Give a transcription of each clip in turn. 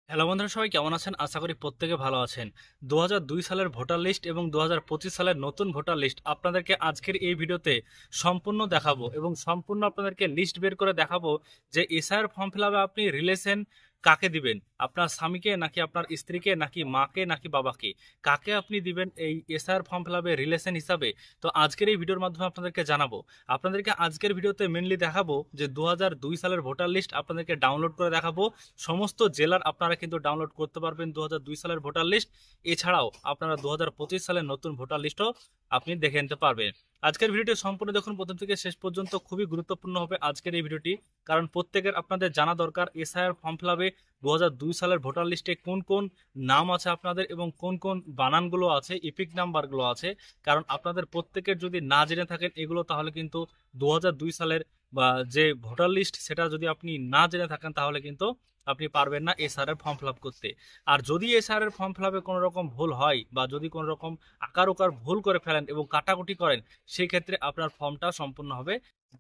Hello বন্ধুরা, সবাই কেমন আছেন? আশা করি প্রত্যেকে ভালো আছেন। 2002 সালের ভোটার লিস্ট এবং 2025 সালের নতুন ভোটার লিস্ট আপনাদেরকে আজকের এই ভিডিওতে সম্পূর্ণ দেখাবো এবং সম্পূর্ণ আপনাদেরকে লিস্ট বের করে দেখাবো যে এসআইআর ফর্ম ফিল আপে আপনি রিলেশন কাকে দিবেন, আপনার স্বামীকে নাকি আপনার স্ত্রীকে নাকি মাকে নাকি বাবাকে, কাকে আপনি দিবেন এই এসআইআর ফর্ম ফিল আপে রিলেশন হিসাবে। তো আজকের এই ভিডিওর মাধ্যমে আপনাদেরকে জানাবো। আপনাদেরকে আজকের ভিডিওতে মেনলি দেখাবো যে 2002 সালের ভোটার লিস্ট আপনাদেরকে ডাউনলোড করে দেখাবো। সমস্ত জেলার আপনারা কিন্তু ডাউনলোড করতে পারবেন 2002 সালের ভোটার লিস্ট। এছাড়াও আপনারা 2025 সালের নতুন ভোটার লিস্টও আপনি দেখে নিতে পারবেন। আজকের ভিডিওটি সম্পূর্ণ দেখুন প্রথম থেকে শেষ পর্যন্ত। খুবই গুরুত্বপূর্ণ হবে আজকের এই ভিডিওটি, কারণ প্রত্যেকের আপনাদের জানা দরকার এসআইআর ফর্ম ফিল আপে 2002 সালের ভোটার লিস্টে কোন কোন নাম আছে আপনাদের এবং কোন কোন বানানগুলো আছে, ইপিক নাম্বারগুলো আছে। কারণ আপনাদের প্রত্যেকের যদি না জেনে থাকেন এগুলো, তাহলে কিন্তু 2002 সালের বা যে ভোটার লিস্ট সেটা যদি আপনি না জেনে থাকেন তাহলে কিন্তু আপনি পারবেন না এসআর এর ফর্ম ফিল আপ করতে। আর যদি এসআর এর ফর্ম ফিল আপে কোনো রকম ভুল হয় বা যদি কোনো রকম আকার ওকার ভুল করে ফেলেন এবং কাটাকুটি করেন, সেই ক্ষেত্রে আপনার ফর্মটা সম্পূর্ণভাবে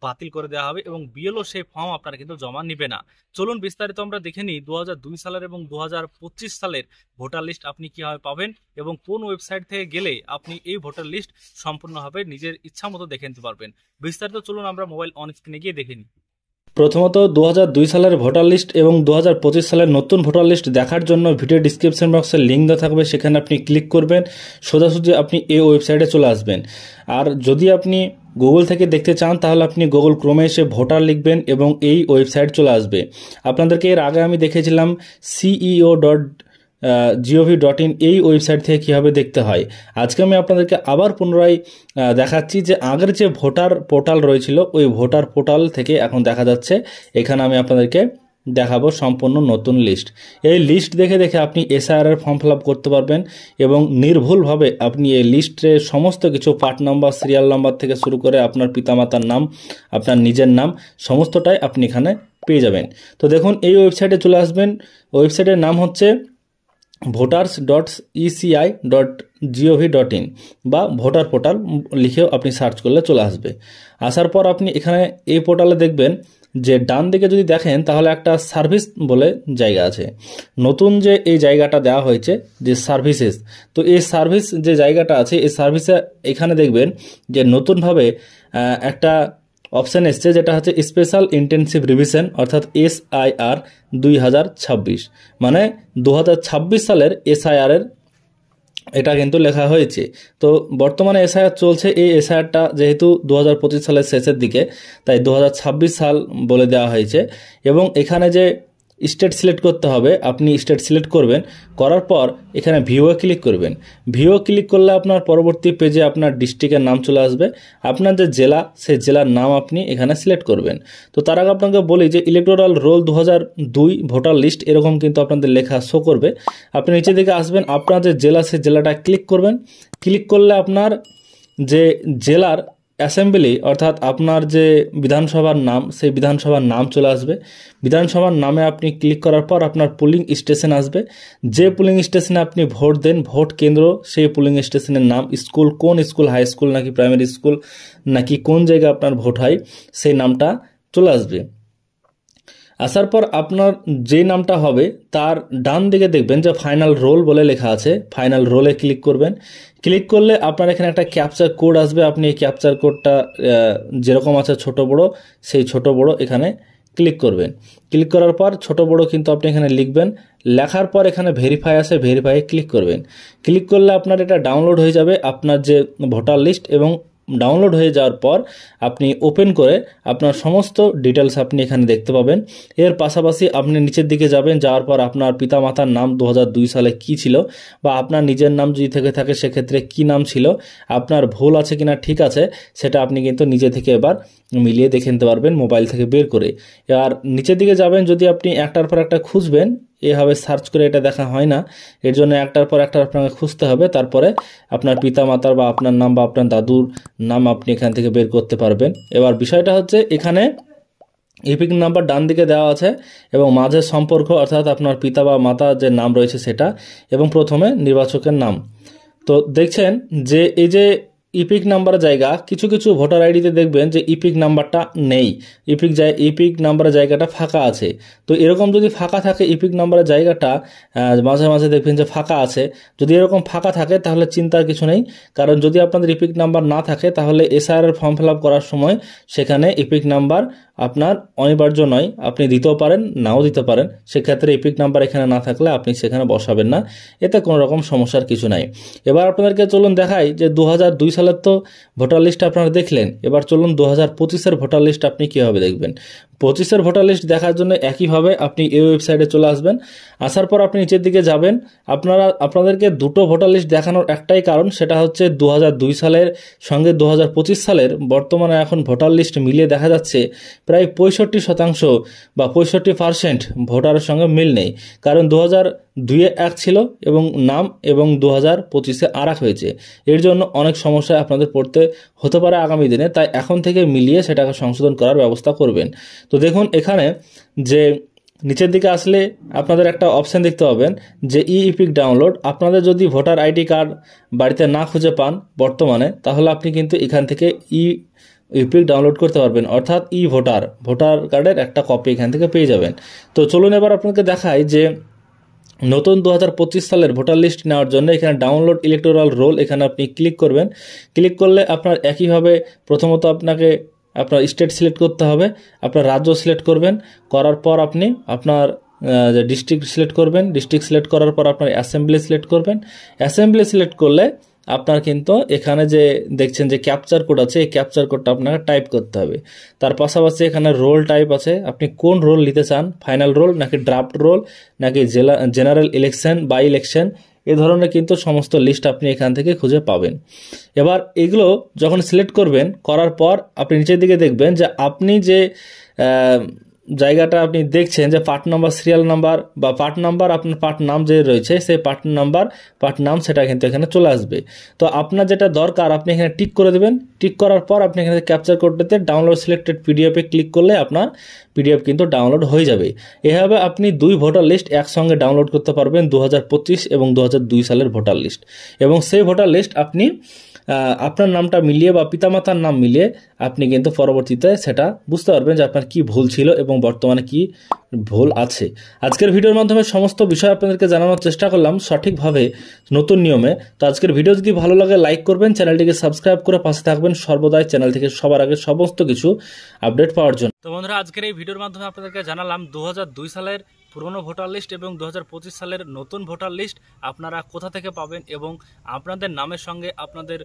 বাতিল করে দেওয়া হবে এবং বিএলও সেই ফর্ম আপনারা কিন্তু জমা নিবে না। চলুন বিস্তারিত আমরা দেখে নিই 2002 সালের এবং 2025 সালের ভোটার লিস্ট আপনি কিভাবে পাবেন এবং কোন ওয়েবসাইট থেকে গেলে আপনি এই ভোটার লিস্ট সম্পূর্ণভাবে নিজের ইচ্ছা মতো দেখে নিতে পারবেন। বিস্তারিত চলুন আমরা মোবাইল অন স্ক্রিনে গিয়ে দেখে নিই। প্রথমত 2002 সালের ভোটার লিস্ট এবং 2025 সালের নতুন ভোটার লিস্ট দেখার জন্য ভিডিও ডিসক্রিপশন বক্সে লিঙ্ক দেওয়া থাকবে, সেখানে আপনি ক্লিক করবেন, সোজাসুজি আপনি এই ওয়েবসাইটে চলে আসবেন। আর যদি আপনি গুগল থেকে দেখতে চান তাহলে আপনি গুগল ক্রোমে এসে ভোটার লিখবেন এবং এই ওয়েবসাইট চলে আসবে। আপনাদেরকে এর আগে আমি দেখেছিলাম ceo.gov.in এই ওয়েবসাইট থেকে কীভাবে দেখতে হয়। আজকে আমি আপনাদেরকে আবার পুনরায় দেখাচ্ছি যে আগের যে ভোটার পোর্টাল রয়েছিল ওই ভোটার পোর্টাল থেকে এখন দেখা যাচ্ছে। এখানে আমি আপনাদেরকে দেখাবো সম্পূর্ণ নতুন লিস্ট। এই লিস্ট দেখে দেখে আপনি এসআইআর ফর্ম ফিল আপ করতে পারবেন এবং নির্ভুলভাবে আপনি এই লিস্টে সমস্ত কিছু পার্ট নাম্বার, সিরিয়াল নাম্বার থেকে শুরু করে আপনার পিতামাতার নাম, আপনার নিজের নাম, সমস্তটাই আপনি এখানে পেয়ে যাবেন। তো দেখুন, এই ওয়েবসাইটে চলে আসবেন। ওয়েবসাইটের নাম হচ্ছে voters.eci.gov.in বা ভোটার পোর্টাল লিখেও আপনি সার্চ করলে চলে আসবে। আসার পর আপনি এখানে এই পোর্টালে দেখবেন যে ডান দিকে যদি দেখেন তাহলে একটা সার্ভিস বলে জায়গা আছে। নতুন যে এই জায়গাটা দেওয়া হয়েছে যে সার্ভিসেস, তো এই সার্ভিস যে জায়গাটা আছে এই সার্ভিসে এখানে দেখবেন যে নতুনভাবে একটা অপশান এসছে যেটা হচ্ছে স্পেশাল ইন্টেনসিভ রিভিশন, অর্থাৎ SIR 2026, মানে 2026 সালের SIR এর এটা কিন্তু লেখা হয়েছে। তো বর্তমানে এসআইআর চলছে, এই এসআইআরটা যেহেতু 2025 সালের শেষের দিকে, তাই 2026 সাল বলে দেওয়া হয়েছে। এবং এখানে যে স্টেট সিলেক্ট করতে হবে, আপনি স্টেট সিলেক্ট করবেন, করার পর এখানে ভিউয়ে ক্লিক করবেন। ভিউয়ে ক্লিক করলে আপনার পরবর্তী পেজে আপনার ডিস্ট্রিক্টের নাম চলে আসবে। আপনার যে জেলা, সেই জেলার নাম আপনি এখানে সিলেক্ট করবেন। তো তার আগে আপনাকে বলি যে ইলেকটোরাল রোল 2002 ভোটার লিস্ট এরকম কিন্তু আপনাদের লেখা শো করবে। আপনি নিচের দিকে আসবেন, আপনার যে জেলা সেই জেলাটা ক্লিক করবেন। ক্লিক করলে আপনার যে জেলার অ্যাসেম্বলি অর্থাৎ আপনার যে বিধানসভার নাম, সেই বিধানসভার নাম চলে আসবে। বিধানসভার নামে আপনি ক্লিক করার পর আপনার পুলিং স্টেশন আসবে। যে পুলিং স্টেশনে আপনি ভোট দেন, ভোট কেন্দ্র, সেই পুলিং স্টেশনের নাম, স্কুল, কোন স্কুল, হাই স্কুল নাকি প্রাইমারি স্কুল নাকি কোন জায়গায় আপনার ভোট হয়, সেই নামটা চলে আসবে। আসার পর আপনার যে নামটা হবে তার ডান দিকে দেখবেন যে ফাইনাল রোল বলে লেখা আছে। ফাইনাল রোলে ক্লিক করবেন। ক্লিক করলে আপনার এখানে একটা ক্যাপচার কোড আসবে। আপনি এই ক্যাপচার কোডটা যেরকম আছে ছোট বড়, সেই ছোট বড় এখানে ক্লিক করবেন। ক্লিক করার পর ছোট বড় কিন্তু আপনি এখানে লিখবেন। লেখার পর এখানে ভেরিফাই আছে, ভেরিফাইয়ে ক্লিক করবেন। ক্লিক করলে আপনার এটা ডাউনলোড হয়ে যাবে, আপনার যে ভোটার লিস্ট। এবং ডাউনলোড হয়ে যাওয়ার পর আপনি ওপেন করে আপনার সমস্ত ডিটেলস আপনি এখানে দেখতে পাবেন। এর পাশাপাশি আপনি নিচের দিকে যাবেন, যাওয়ার পর আপনার পিতামাতার নাম 2002 সালে কি ছিল, বা আপনার নিজের নাম যদি থেকে থাকে সেক্ষেত্রে কি নাম ছিল, আপনার ভুল আছে কিনা ঠিক আছে সেটা আপনি কিন্তু নিজে থেকে এবার মিলিয়ে দেখে নিতে পারবেন মোবাইল থেকে বের করে। আর নিচের দিকে যাবেন, যদি আপনি একটার পর একটা খুঁজবেন, এভাবে সার্চ করে এটা দেখা হয় না, এর জন্য একটার পর একটা আপনাকে খুঁজতে হবে। তারপরে আপনার পিতামাতার বা আপনার নাম বা আপনার দাদুর নাম আপনি এখান থেকে বের করতে পারবেন। এবার বিষয়টা হচ্ছে এখানে ইপিক নাম্বার ডান দিকে দেওয়া আছে এবং মাঝে সম্পর্ক অর্থাৎ আপনার পিতা বা মাতা যে নাম রয়েছে সেটা, এবং প্রথমে নির্বাচকের নাম। তো দেখছেন যে এই যে ইপিক নাম্বারের জায়গা কিছু কিছু ভোটার আইডিতে দেখবেন যে ইপিক নাম্বারটা নেই, ইপিক নাম্বারের জায়গাটা ফাঁকা আছে। তো এরকম যদি ফাঁকা থাকে ইপিক নাম্বারের জায়গাটা মাঝে মাঝে দেখবেন যে ফাঁকা আছে, যদি এরকম ফাঁকা থাকে তাহলে চিন্তার কিছু নেই, কারণ যদি আপনাদের ইপিক নাম্বার না থাকে তাহলে এসআইআর ফর্ম ফিল আপ করার সময় সেখানে ইপিক নাম্বার আপনার অনিবার্য নয়, আপনি দিতেও পারেন নাও দিতে পারেন। সেক্ষেত্রে ইপিক নাম্বার এখানে না থাকলে আপনি সেখানে বসাবেন না, এতে কোনো রকম সমস্যার কিছু নাই। এবার আপনাদেরকে চলুন দেখাই যে 2002 সালের তো ভোটার লিস্ট আপনারা দেখলেন, এবার চলুন 2025-এর ভোটার লিস্ট আপনি কীভাবে দেখবেন। 25-এর ভোটার লিস্ট দেখার জন্য একইভাবে আপনি এই ওয়েবসাইটে চলে আসবেন। আসার পর আপনি নিচের দিকে যাবেন। আপনাদেরকে দুটো ভোটার লিস্ট দেখানোর একটাই কারণ, সেটা হচ্ছে 2002 সালের সঙ্গে 2025 সালের বর্তমানে এখন ভোটার লিস্ট মিলিয়ে দেখা যাচ্ছে প্রায় 65% বা 65% ভোটারের সঙ্গে মিল নেই। কারণ 2002-এ এক ছিল এবং নাম, এবং 2025-এ আর এক হয়েছে। এর জন্য অনেক সমস্যায় আপনাদের পড়তে হতে পারে আগামী দিনে, তাই এখন থেকে মিলিয়ে সেটাকে সংশোধন করার ব্যবস্থা করবেন। তো দেখুন এখানে যে নিচের দিকে আসলে আপনাদের একটা অপশান দেখতে পাবেন যে ইপিক ডাউনলোড। আপনাদের যদি ভোটার আইডি কার্ড বাড়িতে না খুঁজে পান বর্তমানে, তাহলে আপনি কিন্তু এখান থেকে ইপিক ডাউনলোড করতে পারবেন, অর্থাৎ ভোটার কার্ডের একটা কপি এখান থেকে পেয়ে যাবেন। তো চলুন এবার আপনাকে দেখাই যে নতুন 2025 সালের ভোটার লিস্ট নেওয়ার জন্য এখানে ডাউনলোড ইলেকটোরাল রোল এখানে আপনি ক্লিক করবেন। ক্লিক করলে আপনার একইভাবে প্রথমত আপনাকে আপনার স্টেট সিলেক্ট করতে হবে, আপনার রাজ্য সিলেক্ট করবেন, করার পর আপনি আপনার ডিস্ট্রিক্ট সিলেক্ট করবেন। ডিস্ট্রিক্ট সিলেক্ট করার পর আপনার অ্যাসেম্বলি সিলেক্ট করবেন। অ্যাসেম্বলি সিলেক্ট করলে আপনার কিন্তু এখানে যে দেখছেন যে ক্যাপচার কোড আছে, এই ক্যাপচার কোডটা আপনাকে টাইপ করতে হবে। তার পাশাপাশি এখানে রোল টাইপ আছে, আপনি কোন রোল নিতে চান, ফাইনাল রোল নাকি ড্রাফট রোল নাকি জেনারেল ইলেকশন, বাই ইলেকশন, এ ধরনের কিন্তু সমস্ত লিস্ট আপনি এখান থেকে খুঁজে পাবেন। এবার এগুলো যখন সিলেক্ট করবেন, করার পর আপনি নিচের দিকে দেখবেন যে আপনি যে জায়গাটা আপনি দেখছেন যে পার্ট নাম্বার, সিরিয়াল নাম্বার বা পার্ট নাম্বার, আপনার পার্ট নাম যে রয়েছে সেই পার্ট নাম সেটা কিন্তু এখানে চলে আসবে। তো আপনার যেটা দরকার আপনি এখানে টিক করে দেবেন। টিক করার পর আপনি এখানে ক্যাপচার কোডটাতে ডাউনলোড সিলেক্টেড পিডিএফে ক্লিক করলে আপনার পিডিএফ কিন্তু ডাউনলোড হয়ে যাবে। এভাবে আপনি 2 ভোটার লিস্ট একসঙ্গে ডাউনলোড করতে পারবেন, 2025 এবং 2002 সালের ভোটার লিস্ট। এবং সেই ভোটার লিস্ট আপনি আপনার নামটা মিলিয়ে বা পিতামাতার নাম মিলিয়ে আপনি কিন্তু পরবর্তীতে সেটা বুঝতে পারবেন যে আপনার কি ভুল ছিল এবং বর্তমানে কি ভুল আছে। আজকের ভিডিওর মাধ্যমে সমস্ত বিষয় আপনাদেরকে জানানোর চেষ্টা করলাম সঠিকভাবে নতুন নিয়মে। তো আজকের ভিডিও যদি ভালো লাগে লাইক করবেন, চ্যানেলটিকে সাবস্ক্রাইব করে পাশে থাকবেন সর্বদাই চ্যানেল থেকে সবার আগে সমস্ত কিছু আপডেট পাওয়ার জন্য। তো বন্ধুরা, আজকের এই ভিডিওর মাধ্যমে আপনাদেরকে জানালাম 2002 সালের পুরনো ভোটার লিস্ট এবং 2025 সালের নতুন ভোটার লিস্ট আপনারা কোথা থেকে পাবেন, এবং আপনাদের নামের সঙ্গে আপনাদের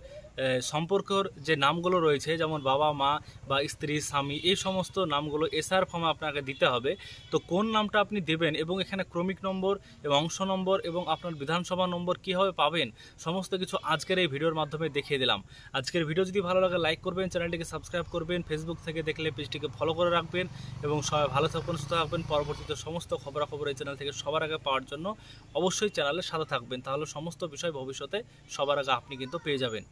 সম্পর্কর যে নামগুলো রয়েছে, যেমন বাবা মা বা স্ত্রী স্বামী, এই সমস্ত নামগুলো এসআর ফর্মে আপনাকে দিতে হবে। তো কোন নামটা আপনি দেবেন এবং এখানে ক্রমিক নম্বর এবং অংশ নম্বর এবং আপনার বিধানসভা নম্বর কীভাবে পাবেন, সমস্ত কিছু আজকের এই ভিডিওর মাধ্যমে দেখিয়ে দিলাম। আজকের ভিডিও যদি ভালো লাগে লাইক করবেন, চ্যানেলটিকে সাবস্ক্রাইব করবেন, ফেসবুক থেকে দেখলে পেজটিকে ফলো করে রাখবেন, এবং সবাই ভালো থাকবেন, সুস্থ থাকবেন। পরবর্তীতে সমস্ত খবরাখবর এই চ্যানেল থেকে সবার আগে পাওয়ার জন্য অবশ্যই চ্যানেলের সাথে থাকবেন, তাহলে সমস্ত বিষয় ভবিষ্যতে সবার আগে আপনি কিন্তু পেয়ে যাবেন।